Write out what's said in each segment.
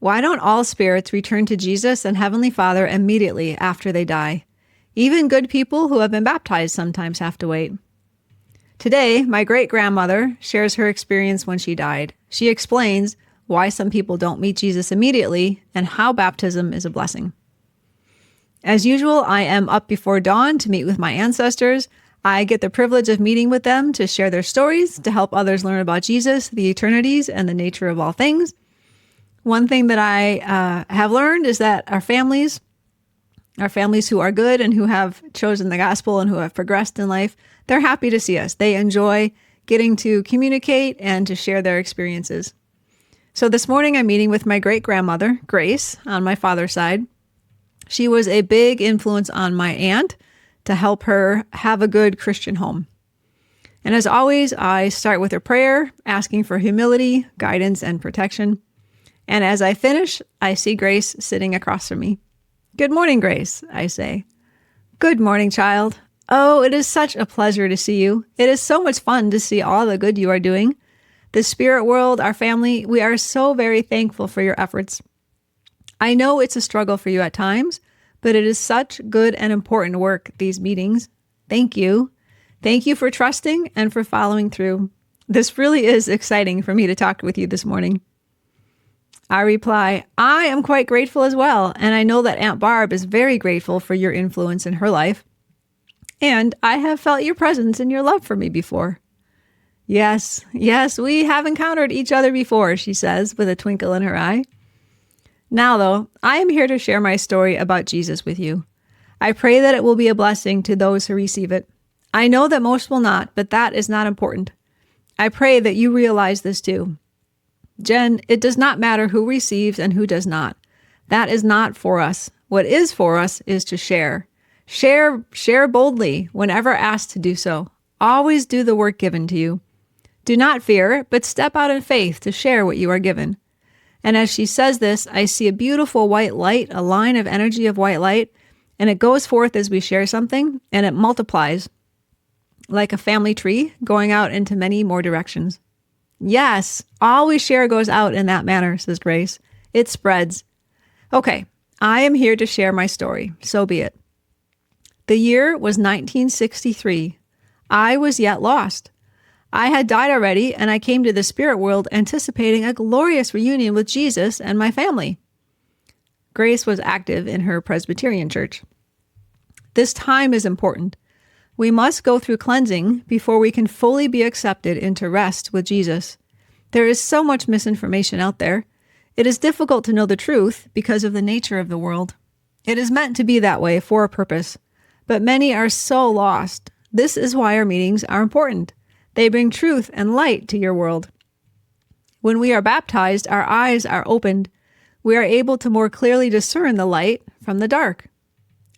Why don't all spirits return to Jesus and Heavenly Father immediately after they die? Even good people who have been baptized sometimes have to wait. Today, my great-grandmother shares her experience when she died. She explains why some people don't meet Jesus immediately and how baptism is a blessing. As usual, I am up before dawn to meet with my ancestors. I get the privilege of meeting with them to share their stories, to help others learn about Jesus, the eternities, and the nature of all things. One thing that I have learned is that our families who are good and who have chosen the gospel and who have progressed in life, they're happy to see us. They enjoy getting to communicate and to share their experiences. So this morning I'm meeting with my great-grandmother, Grace, on my father's side. She was a big influence on my aunt to help her have a good Christian home. And as always, I start with a prayer, asking for humility, guidance, and protection. And as I finish, I see Grace sitting across from me. "Good morning, Grace," I say. "Good morning, child. Oh, it is such a pleasure to see you. It is so much fun to see all the good you are doing. The spirit world, our family, we are so very thankful for your efforts. I know it's a struggle for you at times, but it is such good and important work, these meetings. Thank you. Thank you for trusting and for following through. This really is exciting for me to talk with you this morning." I reply, "I am quite grateful as well, and I know that Aunt Barb is very grateful for your influence in her life. And I have felt your presence and your love for me before." Yes, we have encountered each other before," she says with a twinkle in her eye. "Now, though, I am here to share my story about Jesus with you. I pray that it will be a blessing to those who receive it. I know that most will not, but that is not important. I pray that you realize this too. Jen, it does not matter who receives and who does not. That is not for us. What is for us is to share. Share boldly whenever asked to do so. Always do the work given to you. Do not fear, but step out in faith to share what you are given." And as she says this, I see a beautiful white light, a line of energy of white light, and it goes forth as we share something, and it multiplies like a family tree going out into many more directions. "Yes, all we share goes out in that manner," says Grace. "It spreads." Okay, I am here to share my story, so be it. The year was 1963. I was yet lost. I had died already, and I came to the spirit world anticipating a glorious reunion with Jesus and my family. Grace was active in her Presbyterian church. This time is important. We must go through cleansing before we can fully be accepted into rest with Jesus. There is so much misinformation out there. It is difficult to know the truth because of the nature of the world. It is meant to be that way for a purpose, but many are so lost. This is why our meetings are important. They bring truth and light to your world. When we are baptized, our eyes are opened. We are able to more clearly discern the light from the dark.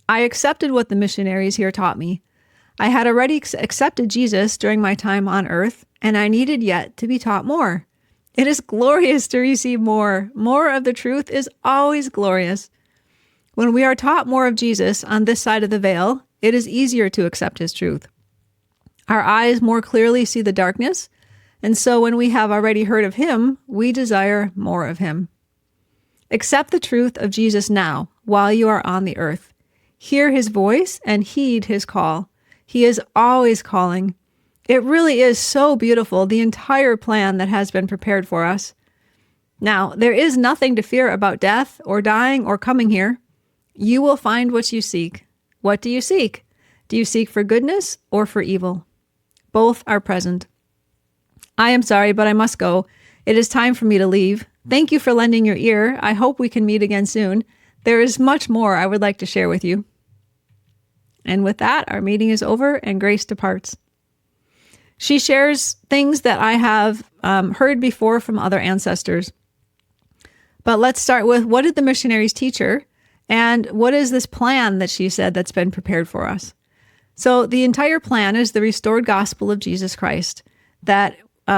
I accepted what the missionaries here taught me. I had already accepted Jesus during my time on earth, and I needed yet to be taught more. It is glorious to receive more. More of the truth is always glorious. When we are taught more of Jesus on this side of the veil, it is easier to accept his truth. Our eyes more clearly see the darkness, and so when we have already heard of him, we desire more of him. Accept the truth of Jesus now, while you are on the earth. Hear his voice and heed his call. He is always calling. It really is so beautiful, the entire plan that has been prepared for us. Now, there is nothing to fear about death or dying or coming here. You will find what you seek. What do you seek? Do you seek for goodness or for evil? Both are present. I am sorry, but I must go. It is time for me to leave. Thank you for lending your ear. I hope we can meet again soon. There is much more I would like to share with you. And with that, our meeting is over and Grace departs. She shares things that I have heard before from other ancestors. But let's start with, what did the missionaries teach her? And what is this plan that she said that's been prepared for us? So the entire plan is the restored gospel of Jesus Christ, that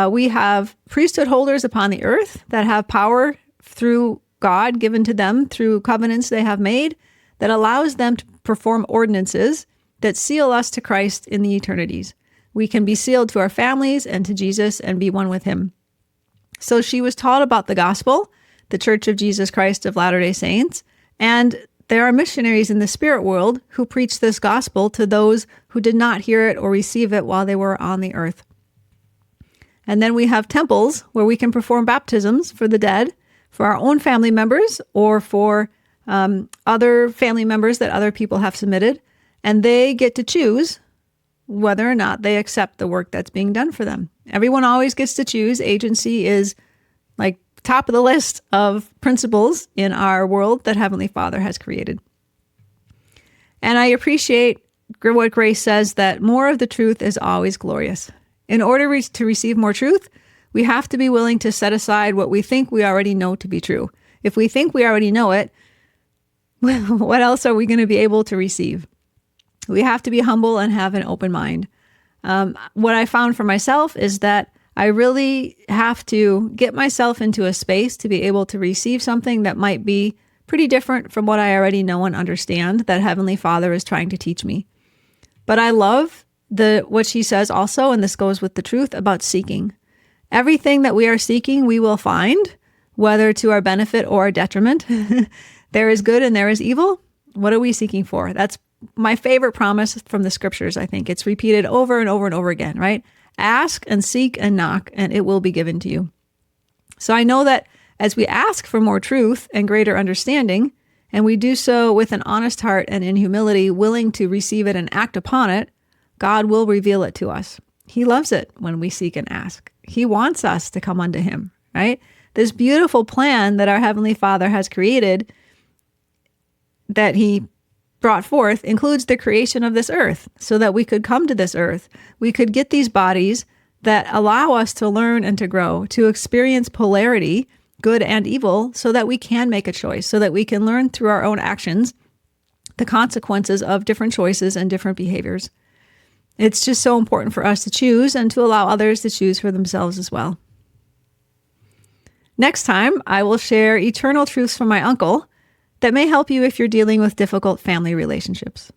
we have priesthood holders upon the earth that have power through God given to them through covenants they have made that allows them to perform ordinances that seal us to Christ in the eternities. We can be sealed to our families and to Jesus and be one with him. So she was taught about the gospel, the Church of Jesus Christ of Latter-day Saints, and there are missionaries in the spirit world who preach this gospel to those who did not hear it or receive it while they were on the earth. And then we have temples where we can perform baptisms for the dead, for our own family members, or for other family members that other people have submitted. And they get to choose whether or not they accept the work that's being done for them. Everyone always gets to choose. Agency is like top of the list of principles in our world that Heavenly Father has created. And I appreciate what Grace says, that more of the truth is always glorious. In order to receive more truth, we have to be willing to set aside what we think we already know to be true. If we think we already know it, well, what else are we going to be able to receive? We have to be humble and have an open mind. What I found for myself is that I really have to get myself into a space to be able to receive something that might be pretty different from what I already know and understand that Heavenly Father is trying to teach me. But I love what she says also, and this goes with the truth about seeking. Everything that we are seeking, we will find, whether to our benefit or our detriment. There is good and there is evil. What are we seeking for? That's my favorite promise from the scriptures, I think. It's repeated over and over and over again, right? Ask and seek and knock, and it will be given to you. So I know that as we ask for more truth and greater understanding, and we do so with an honest heart and in humility, willing to receive it and act upon it, God will reveal it to us. He loves it when we seek and ask. He wants us to come unto him, right? This beautiful plan that our Heavenly Father has created, that he brought forth, includes the creation of this earth so that we could come to this earth. We could get these bodies that allow us to learn and to grow, to experience polarity, good and evil, so that we can make a choice, so that we can learn through our own actions the consequences of different choices and different behaviors. It's just so important for us to choose and to allow others to choose for themselves as well. Next time, I will share eternal truths from my uncle that may help you if you're dealing with difficult family relationships.